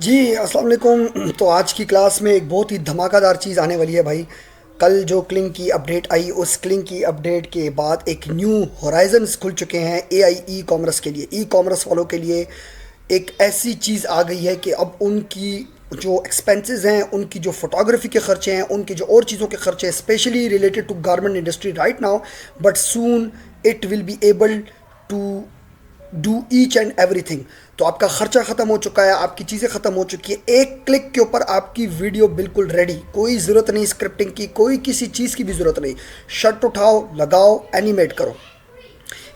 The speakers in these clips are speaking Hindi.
जी अस्सलाम वालेकुम। तो आज की क्लास में एक बहुत ही धमाकेदार चीज़ आने वाली है भाई। कल जो क्लिंग की अपडेट आई, उस क्लिंग की अपडेट के बाद एक न्यू होराइजन्स खुल चुके हैं एआई ई कॉमर्स के लिए, ई कॉमर्स वालों के लिए। एक ऐसी चीज़ आ गई है कि अब उनकी जो एक्सपेंसेस हैं, उनकी जो फोटोग्राफी के खर्चे हैं, उनकी जो और चीज़ों के खर्चे हैं, specially related to garment industry right now, but soon it will be able to do each and everything. तो आपका खर्चा ख़त्म हो चुका है, आपकी चीज़ें ख़त्म हो चुकी है, एक क्लिक के ऊपर आपकी वीडियो बिल्कुल रेडी। कोई ज़रूरत नहीं स्क्रिप्टिंग की, कोई किसी चीज़ की भी ज़रूरत नहीं। शर्ट उठाओ, लगाओ, एनिमेट करो।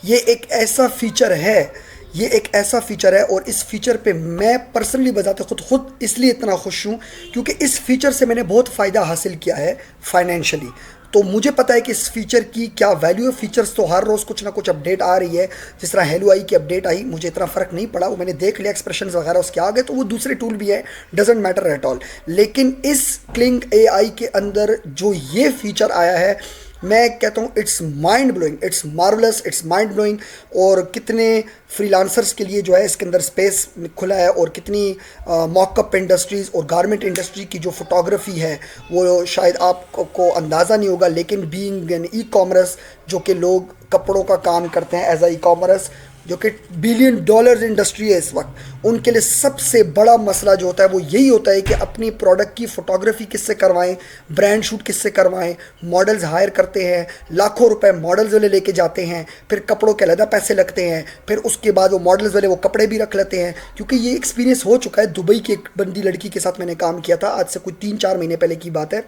ये एक ऐसा फीचर है, ये एक ऐसा फीचर है, और इस फीचर पे मैं पर्सनली बताते खुद इसलिए इतना खुश हूँ क्योंकि इस फीचर से मैंने बहुत फ़ायदा हासिल किया है फाइनेंशियली। तो मुझे पता है कि इस फीचर की क्या वैल्यू है। फीचर्स तो हर रोज़ कुछ ना कुछ अपडेट आ रही है। जिस तरह हेलो आई की अपडेट आई, मुझे इतना फ़र्क नहीं पड़ा, वो मैंने देख लिया, एक्सप्रेशन वगैरह उसके आ गए, तो वो दूसरे टूल भी है, डजेंट मैटर एट ऑल। लेकिन इस क्लिंग एआई के अंदर जो ये फीचर आया है, मैं कहता हूँ it's mind blowing, it's marvellous, it's mind blowing. और कितने फ्रीलांसर्स के लिए जो है इसके अंदर स्पेस खुला है, और कितनी मॉकअप इंडस्ट्रीज़ और गारमेंट इंडस्ट्री की जो फोटोग्राफी है वो शायद आपको अंदाज़ा नहीं होगा। लेकिन बीइंग एन ई कॉमर्स, जो कि लोग कपड़ों का काम करते हैं एज आ ई कॉमर्स, जो कि बिलियन डॉलर्स इंडस्ट्री है इस वक्त, उनके लिए सबसे बड़ा मसला जो होता है वो यही होता है कि अपनी प्रोडक्ट की फ़ोटोग्राफी किससे करवाएं, ब्रांड शूट किससे करवाएं। मॉडल्स हायर करते हैं, लाखों रुपए मॉडल्स वाले लेके जाते हैं, फिर कपड़ों के अलग पैसे लगते हैं, फिर उसके बाद वो मॉडल्स वाले वो कपड़े भी रख लेते हैं। क्योंकि ये एक्सपीरियंस हो चुका है। दुबई की एक बंदी लड़की के साथ मैंने काम किया था, आज से कुछ 3-4 महीने पहले की बात है।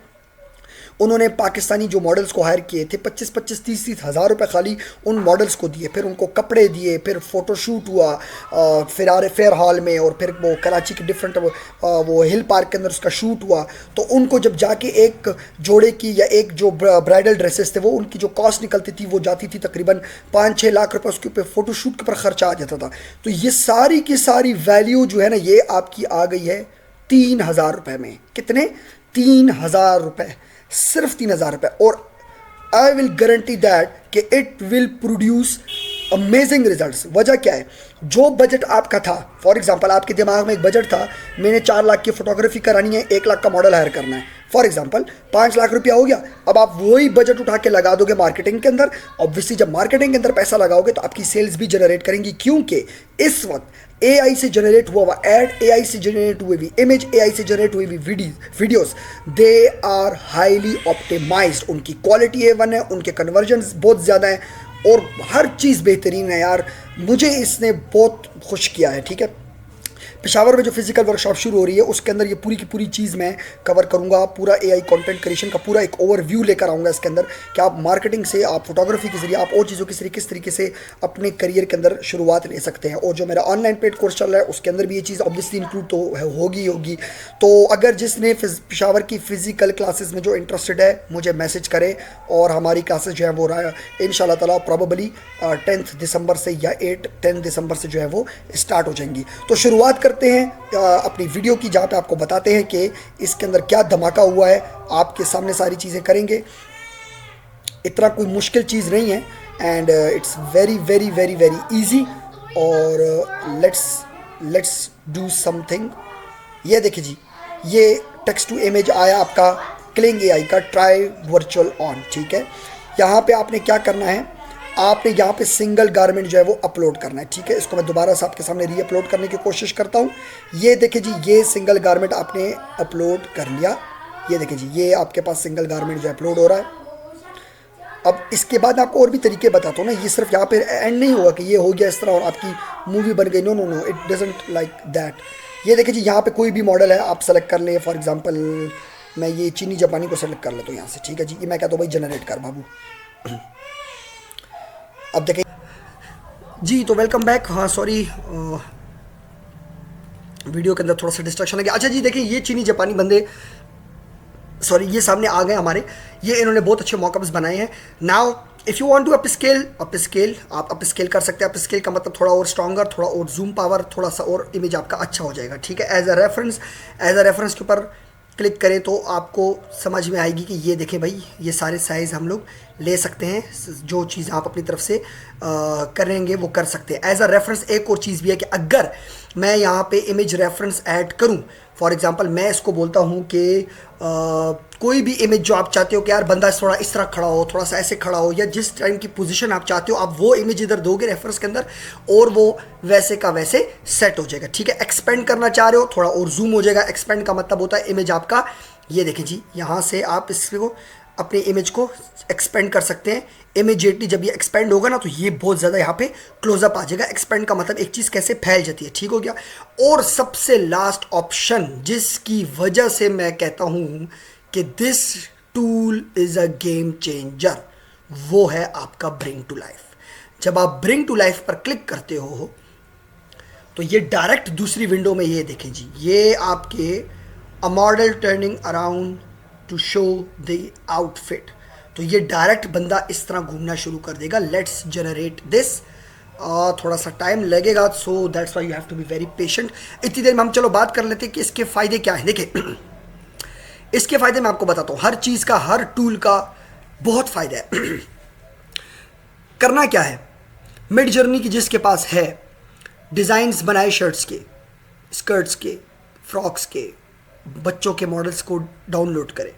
उन्होंने पाकिस्तानी जो मॉडल्स को हायर किए थे, 25-25, 30-30 हज़ार रुपये खाली उन मॉडल्स को दिए, फिर उनको कपड़े दिए, फिर फ़ोटोशूट हुआ फेयर हॉल में, और फिर वो कराची के डिफरेंट वो हिल पार्क के अंदर उसका शूट हुआ। तो उनको जब जाके एक जोड़े की या एक जो ब्राइडल ड्रेसेस थे, वो उनकी जो कॉस्ट निकलती थी वो जाती थी तकरीबन 5-6 लाख रुपये, उसके ऊपर फ़ोटोशूट के ऊपर ख़र्चा आ जाता था। तो ये सारी की सारी वैल्यू जो है ना, ये आपकी आ गई है 3,000 रुपये में। कितने? 3,000 रुपये, सिर्फ 3,000 रुपये। और आई विल गारंटी दैट कि it will produce amazing results. वजह क्या है? जो बजट आपका था, फॉर एग्जांपल आपके दिमाग में एक बजट था, मैंने 4 लाख की फोटोग्राफी करानी है, 1 लाख का मॉडल हायर करना है, फॉर एग्जांपल 5 लाख रुपया हो गया। अब आप वही बजट उठा के लगा दोगे मार्केटिंग के अंदर। ऑब्वियसली जब मार्केटिंग के अंदर पैसा लगाओगे तो आपकी सेल्स भी जनरेट करेंगी, क्योंकि इस वक्त एआई से जनरेट हुआ हुआ एड, एआई से जनरेट हुए हुई इमेज, एआई से जनरेट हुई हुई videos, they are highly optimised. उनकी क्वालिटी A1 है, उनके कन्वर्जन्स बहुत ज़्यादा हैं, और हर चीज़ बेहतरीन है यार। मुझे इसने बहुत खुश किया है। ठीक है, पेशावर में जो फिजिकल वर्कशॉप शुरू हो रही है, उसके अंदर ये पूरी की पूरी चीज़ मैं कवर करूँगा। पूरा एआई कंटेंट क्रिएशन का पूरा एक ओवरव्यू लेकर आऊँगा इसके अंदर, कि आप मार्केटिंग से, आप फोटोग्राफी के जरिए, आप और चीज़ों के जरिए किस तरीके से अपने करियर के अंदर शुरुआत ले सकते हैं। और जो मेरा ऑनलाइन पेड कोर्स चल रहा है, उसके अंदर भी ये चीज़ ऑब्वियसली इंक्लूड तो होगी होगी। तो अगर जिसने पेशावर की फ़िज़िकल क्लासेस में जो इंटरेस्टेड है, मुझे मैसेज करे, और हमारी क्लासेस जो है वो इंशाल्लाह ताला प्रॉबली 10 दिसंबर से या 10 दिसंबर से जो है वो स्टार्ट हो जाएंगी। तो शुरुआत करते हैं अपनी वीडियो की, जहाँ पे आपको बताते हैं कि इसके अंदर क्या धमाका हुआ है। आपके सामने सारी चीज़ें करेंगे, इतना कोई मुश्किल चीज़ नहीं है, and it's very very very very easy. और लेट्स डू समथिंग। ये देखिए जी, ये टेक्स्ट टू इमेज आया आपका क्लिंग एआई का, ट्राई वर्चुअल ऑन। ठीक है, यहाँ पे आपने क्या करना है, आपने यहाँ पे सिंगल गारमेंट जो है वो अपलोड करना है। ठीक है, इसको मैं दोबारा से आपके सामने री अपलोड करने की कोशिश करता हूँ। ये देखिए जी, ये सिंगल गारमेंट आपने अपलोड कर लिया। ये देखिए जी, ये आपके पास सिंगल गारमेंट जो अपलोड हो रहा है। अब इसके बाद आपको और भी तरीके बताता हूँ ना, ये सिर्फ यहाँ पे एंड नहीं हुआ कि ये हो गया इस तरह और आपकी मूवी बन गई। No no no, it doesn't like that. ये देखिए जी, यहाँ पे कोई भी मॉडल है आप सेलेक्ट कर ले। फॉर एग्जांपल मैं ये चीनी जापानी को सेलेक्ट कर लेता हूँ यहाँ से। ठीक है जी, ये मैं कहता हूँ भाई जनरेट कर बाबू। अब देखें जी, तो वेलकम बैक। हाँ सॉरी, वीडियो के अंदर थोड़ा सा डिस्ट्रक्शन आ गया। अच्छा जी, देखिए ये चीनी जापानी बंदे, सॉरी, ये सामने आ गए हमारे। ये इन्होंने बहुत अच्छे मॉकअप्स बनाए हैं। Now if you want to upscale, आप अप स्केल कर सकते हैं। अप स्केल का मतलब थोड़ा और स्ट्रॉन्गर, थोड़ा और जूम पावर, थोड़ा सा और इमेज आपका अच्छा हो जाएगा। ठीक है, एज अ रेफरेंस के ऊपर क्लिक करें तो आपको समझ में आएगी कि ये देखें भाई, ये सारे साइज़ हम लोग ले सकते हैं। जो चीज़ आप अपनी तरफ से करेंगे वो कर सकते हैं। एज अ रेफरेंस एक और चीज़ भी है कि अगर मैं यहाँ पे इमेज रेफरेंस ऐड करूँ, फॉर एग्जांपल मैं इसको बोलता हूँ कि कोई भी इमेज जो आप चाहते हो कि यार बंदा थोड़ा इस तरह खड़ा हो, थोड़ा सा ऐसे खड़ा हो, या जिस टाइम की पोजीशन आप चाहते हो, आप वो इमेज इधर दोगे रेफरेंस के अंदर और वो वैसे का वैसे सेट हो जाएगा। ठीक है, एक्सपेंड करना चाह रहे हो थोड़ा और जूम हो जाएगा। एक्सपेंड का मतलब होता है इमेज आपका, ये देखें जी, यहाँ से आप इसको अपनी इमेज को एक्सपेंड कर सकते हैं। इमीडिएटली जब ये एक्सपेंड होगा ना तो ये बहुत ज़्यादा यहाँ पे क्लोजअप आ जाएगा। एक्सपेंड का मतलब एक चीज़ कैसे फैल जाती है। ठीक हो गया। और सबसे लास्ट ऑप्शन जिसकी वजह से मैं कहता हूँ कि this tool is a game changer, वो है आपका ब्रिंग टू लाइफ। जब आप ब्रिंग टू लाइफ पर क्लिक करते हो तो ये डायरेक्ट दूसरी विंडो में, ये देखें जी, ये आपके a model turning around two show the outfit, तो ये डायरेक्ट बंदा इस तरह घूमना शुरू कर देगा। लेट्स जनरेट दिस, थोड़ा सा टाइम लगेगा, so that's why you have to be very patient. इतनी देर में हम चलो बात कर लेते हैं कि इसके फ़ायदे क्या हैं। देखिए इसके फ़ायदे मैं आपको बताता हूँ। हर चीज़ का, हर टूल का बहुत फ़ायदा है। करना क्या है, मिड जर्नी की जिसके पास है, डिज़ाइंस बनाए शर्ट्स के, स्कर्ट्स के, फ्रॉक्स के, बच्चों के मॉडल्स को डाउनलोड करें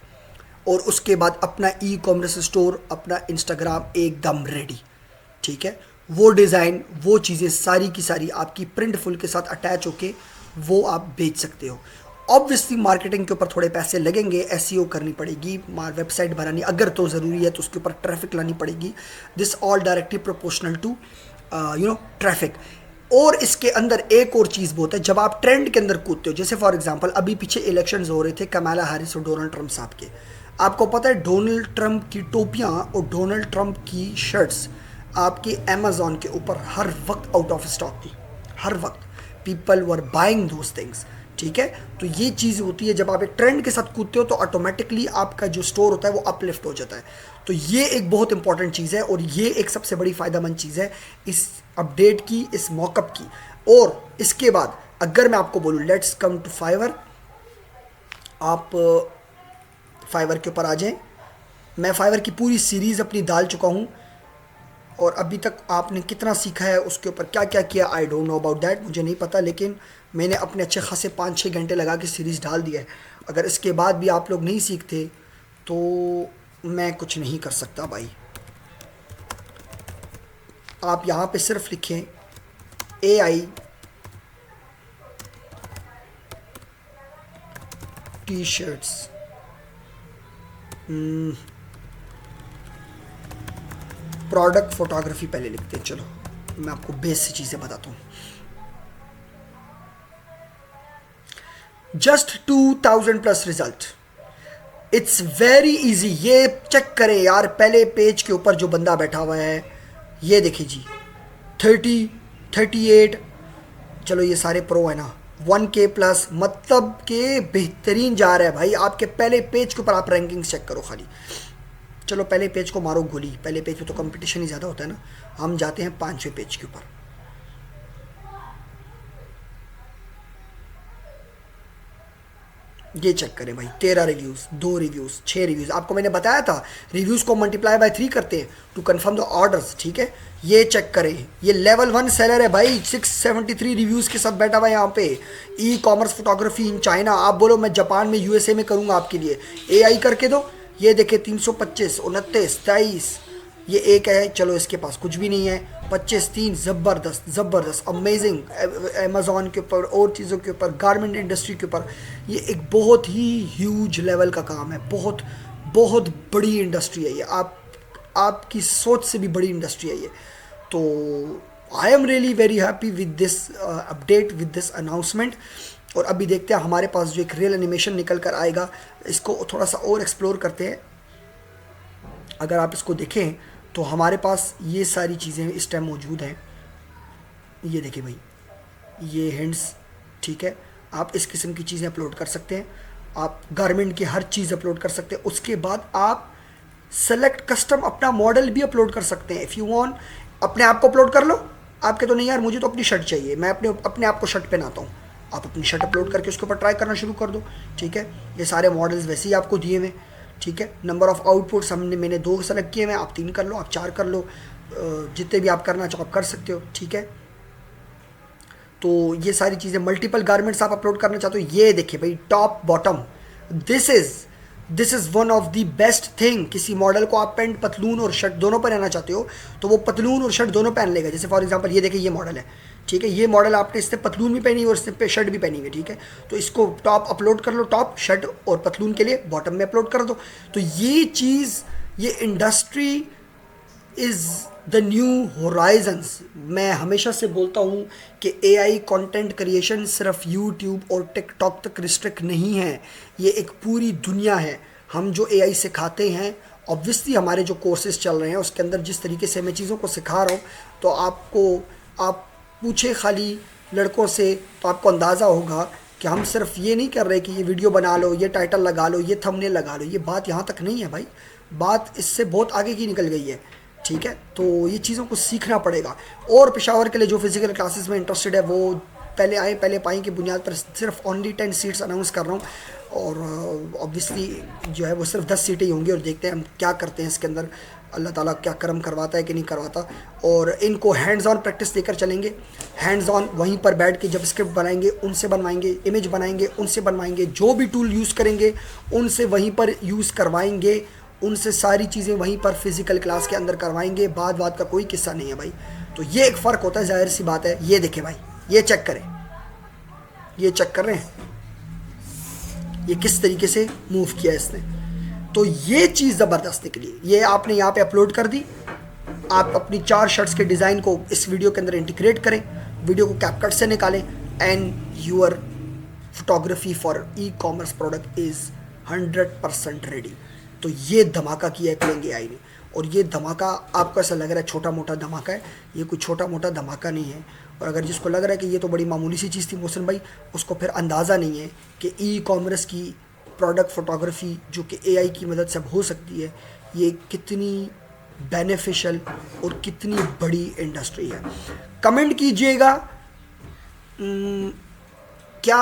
और उसके बाद अपना ई कॉमर्स स्टोर, अपना इंस्टाग्राम एकदम रेडी। ठीक है, वो डिज़ाइन, वो चीज़ें सारी की सारी आपकी प्रिंट फुल के साथ अटैच होके वो आप बेच सकते हो। ऑब्वियसली मार्केटिंग के ऊपर थोड़े पैसे लगेंगे, एसईओ करनी पड़ेगी, वेबसाइट बनानी अगर तो ज़रूरी है तो उसके ऊपर ट्रैफिक लानी पड़ेगी। This all directly proportional to traffic. और इसके अंदर एक और चीज़ बहुत है, जब आप ट्रेंड के अंदर कूदते हो, जैसे फॉर एग्जांपल अभी पीछे इलेक्शंस हो रहे थे कमाला हैरिस और डोनाल्ड ट्रंप साहब के। आपको पता है डोनाल्ड ट्रंप की टोपियाँ और डोनाल्ड ट्रंप की शर्ट्स आपकी अमेज़ॉन के ऊपर हर वक्त आउट ऑफ स्टॉक थी, हर वक्त people were buying those things. ठीक है, तो ये चीज़ होती है, जब आप एक ट्रेंड के साथ कूदते हो तो ऑटोमेटिकली आपका जो स्टोर होता है वो अपलिफ्ट हो जाता है। तो ये एक बहुत इंपॉर्टेंट चीज़ है और ये एक सबसे बड़ी फ़ायदेमंद चीज़ है इस अपडेट की, इस मॉकअप की। और इसके बाद अगर मैं आपको बोलूँ लेट्स कम टू फाइवर, आप फाइवर के ऊपर आ जाएं। मैं फाइवर की पूरी सीरीज़ अपनी डाल चुका हूँ और अभी तक आपने कितना सीखा है, उसके ऊपर क्या क्या किया, I don't know about that, मुझे नहीं पता, लेकिन मैंने अपने अच्छे खासे 5-6 घंटे लगा के सीरीज़ डाल दिया है। अगर इसके बाद भी आप लोग नहीं सीखते तो मैं कुछ नहीं कर सकता भाई। आप यहाँ पे सिर्फ लिखें AI T shirts, product photography पहले लिखते हैं। चलो मैं आपको बेस से चीज़ें बताता हूँ। Just 2000+ result, it's very easy. ये चेक करें यार, पहले पेज के ऊपर जो बंदा बैठा हुआ है, ये देखिए जी, 30, 38, चलो ये सारे प्रो है ना, 1K+, मतलब के बेहतरीन जा रहा है भाई। आपके पहले पेज के ऊपर आप रैंकिंग चेक करो खाली। चलो पहले पेज को मारो गोली, पहले पेज पे तो कंपटीशन ही ज़्यादा होता है ना। हम जाते हैं 5वें पेज के ऊपर। ये चेक करें भाई, 13 रिव्यूज़, 2 रिव्यूज़, 6 रिव्यूज़। आपको मैंने बताया था रिव्यूज़ को मल्टीप्लाई बाय 3 करते हैं टू कंफर्म द ऑर्डर्स। ठीक है, ये चेक करें, ये लेवल 1 सेलर है भाई, 673 रिव्यूज़ के साथ बैठा हुआ है यहाँ पे। E commerce photography in China. आप बोलो मैं जापान में, USA में करूँगा आपके लिए, AI करके दो। ये देखे 325, 29, 23, ये एक है, चलो इसके पास कुछ भी नहीं है, 25, 3, ज़बरदस्त ज़बरदस्त, अमेजिंग। अमेज़ॉन के ऊपर और चीज़ों के ऊपर, गारमेंट इंडस्ट्री के ऊपर, ये एक बहुत ही ह्यूज लेवल का काम है, बहुत बहुत बड़ी इंडस्ट्री है ये, आपकी सोच से भी बड़ी इंडस्ट्री है ये। तो I am really very happy with this update, with this announcement. और अभी देखते हैं हमारे पास जो एक रियल एनिमेशन निकल कर आएगा, इसको थोड़ा सा और एक्सप्लोर करते हैं। अगर आप इसको देखें तो हमारे पास ये सारी चीज़ें इस टाइम मौजूद हैं। ये देखिए भाई, ये हिंट्स, ठीक है, आप इस किस्म की चीज़ें अपलोड कर सकते हैं, आप गारमेंट की हर चीज़ अपलोड कर सकते हैं। उसके बाद आप सेलेक्ट कस्टम अपना मॉडल भी अपलोड कर सकते हैं। इफ़ यू वांट अपने आप को अपलोड कर लो, आपके तो नहीं यार मुझे तो अपनी शर्ट चाहिए, मैं अपने आप को शर्ट पहनाता हूँ, आप अपनी शर्ट अपलोड करके उसके ऊपर ट्राई करना शुरू कर दो, ठीक है। ये सारे मॉडल्स वैसे ही आपको दिए हुए, ठीक है। नंबर ऑफ़ आउटपुट्स मैंने 2 सेलेक्ट किए हुए हैं, आप 3 कर लो, आप 4 कर लो, जितने भी आप करना चाहो आप कर सकते हो, ठीक है। तो ये सारी चीज़ें, मल्टीपल गारमेंट्स आप अपलोड करना चाहते हो, ये देखिए भाई top bottom, this is one of the best thing. किसी मॉडल को आप पैंट पतलून और शर्ट दोनों पहनना चाहते हो तो वो पतलून और शर्ट दोनों पहन लेगा। जैसे फॉर एग्जांपल ये देखिए, ये मॉडल है, ठीक है। ये मॉडल आपने इससे पतलून भी पहनी है और इससे शर्ट भी पहनी है, ठीक है। तो इसको टॉप अपलोड कर लो, टॉप शर्ट और पतलून के लिए बॉटम में अपलोड कर दो। तो ये चीज़, ये industry is the new Horizons. मैं हमेशा से बोलता हूँ कि एआई कंटेंट क्रिएशन सिर्फ यूट्यूब और टिकटॉक तक रिस्ट्रिक्ट नहीं है, ये एक पूरी दुनिया है। हम जो एआई सिखाते हैं, ऑब्वियसली हमारे जो कोर्सेज चल रहे हैं उसके अंदर जिस तरीके से मैं चीज़ों को सिखा रहा हूँ, तो आप पूछे खाली लड़कों से तो आपको अंदाज़ा होगा कि हम सिर्फ ये नहीं कर रहे कि ये वीडियो बना लो, ये टाइटल लगा लो, ये थंबनेल लगा लो। ये बात यहाँ तक नहीं है भाई, बात इससे बहुत आगे की निकल गई है, ठीक है। तो ये चीज़ों को सीखना पड़ेगा। और पेशावर के लिए जो फिज़िकल क्लासेस में इंटरेस्टेड है वो पहले आए पहले पाएँ की बुनियाद पर सिर्फ ओनली 10 सीट्स अनाउंस कर रहा हूँ, और ऑब्वियसली जो है वो सिर्फ 10 सीटें ही होंगी, और देखते हैं हम क्या करते हैं इसके अंदर, अल्लाह ताला क्या करम करवाता है कि नहीं करवाता। और इनको हैंड्स ऑन प्रैक्टिस देकर चलेंगे, हैंड्स ऑन वहीं पर बैठ के जब स्क्रिप्ट बनाएंगे उनसे बनवाएंगे, इमेज बनाएंगे उनसे बनवाएंगे, जो भी टूल यूज़ करेंगे उनसे वहीं पर यूज़ करवाएंगे, उनसे सारी चीज़ें वहीं पर फिज़िकल क्लास के अंदर करवाएंगे। बात का कोई किस्सा नहीं है भाई। तो ये एक फ़र्क होता है, जाहिर सी बात है। ये देखें भाई, ये चेक करें, ये चेक कर रहे हैं ये किस तरीके से मूव किया इसने। तो ये चीज़ ज़बरदस्त निकली। ये आपने यहाँ पे अपलोड कर दी, आप अपनी 4 शर्ट्स के डिज़ाइन को इस वीडियो के अंदर इंटीग्रेट करें, वीडियो को कैपकट से निकालें, and your photography for e commerce product is 100% ready. तो ये धमाका किया है क्लिंग एआई ने, और ये धमाका आपको ऐसा लग रहा है छोटा मोटा धमाका है, ये कोई छोटा मोटा धमाका नहीं है। और अगर जिसको लग रहा है कि ये तो बड़ी मामूली सी चीज़ थी मोहसिन भाई, उसको फिर अंदाज़ा नहीं है कि ई कॉमर्स की प्रोडक्ट फोटोग्राफी जो कि एआई की मदद से हो सकती है, ये कितनी बेनिफिशियल और कितनी बड़ी इंडस्ट्री है। कमेंट कीजिएगा क्या,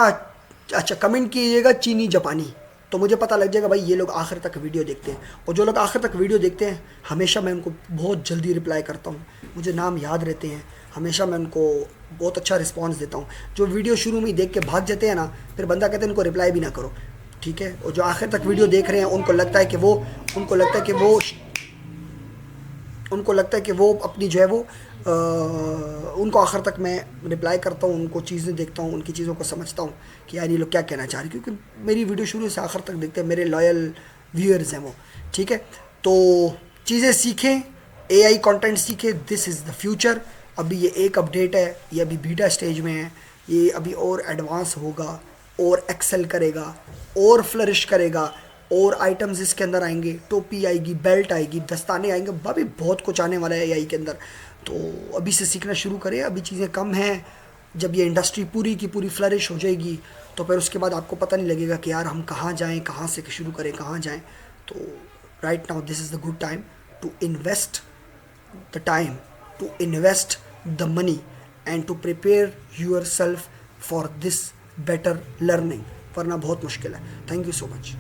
अच्छा कमेंट कीजिएगा चीनी जापानी, तो मुझे पता लग जाएगा भाई ये लोग आखिर तक वीडियो देखते हैं। और जो लोग आखिर तक वीडियो देखते हैं हमेशा मैं उनको बहुत जल्दी रिप्लाई करता हूँ, मुझे नाम याद रहते हैं, हमेशा मैं उनको बहुत अच्छा रिस्पांस देता हूँ। जो वीडियो शुरू में ही देख के भाग जाते हैं ना, फिर बंदा कहते हैं इनको रिप्लाई भी ना करो, ठीक है। और जो आखिर तक वीडियो देख रहे हैं उनको लगता है कि वो अपनी जो है वो उनको आखिर तक मैं रिप्लाई करता हूँ, उनको चीज़ें देखता हूँ, उनकी चीज़ों को समझता हूँ कि यार ये लोग क्या कहना चाह रहे हैं, क्योंकि मेरी वीडियो शुरू से आखिर तक देखते हैं, मेरे लॉयल व्यूअर्स हैं वो, ठीक है। तो चीज़ें सीखें, एआई कंटेंट सीखें, दिस इज़ द फ्यूचर। अभी ये एक अपडेट है, ये अभी बीटा स्टेज में है, ये अभी और एडवांस होगा और एक्सेल करेगा और फ्लरिश करेगा, और आइटम्स इसके अंदर आएंगे, टोपी आएगी, बेल्ट आएगी, दस्ताने आएंगे, भाभी बहुत कुछ आने वाला है एआई के अंदर। तो अभी से सीखना शुरू करें, अभी चीज़ें कम हैं। जब ये इंडस्ट्री पूरी की पूरी फ्लरिश हो जाएगी तो फिर उसके बाद आपको पता नहीं लगेगा कि यार हम कहाँ जाएं, कहाँ से शुरू करें, कहाँ जाएं। तो right now this is the good time to invest the time, to invest the money, and to prepare yourself for this better learning, वरना बहुत मुश्किल है। Thank you so much.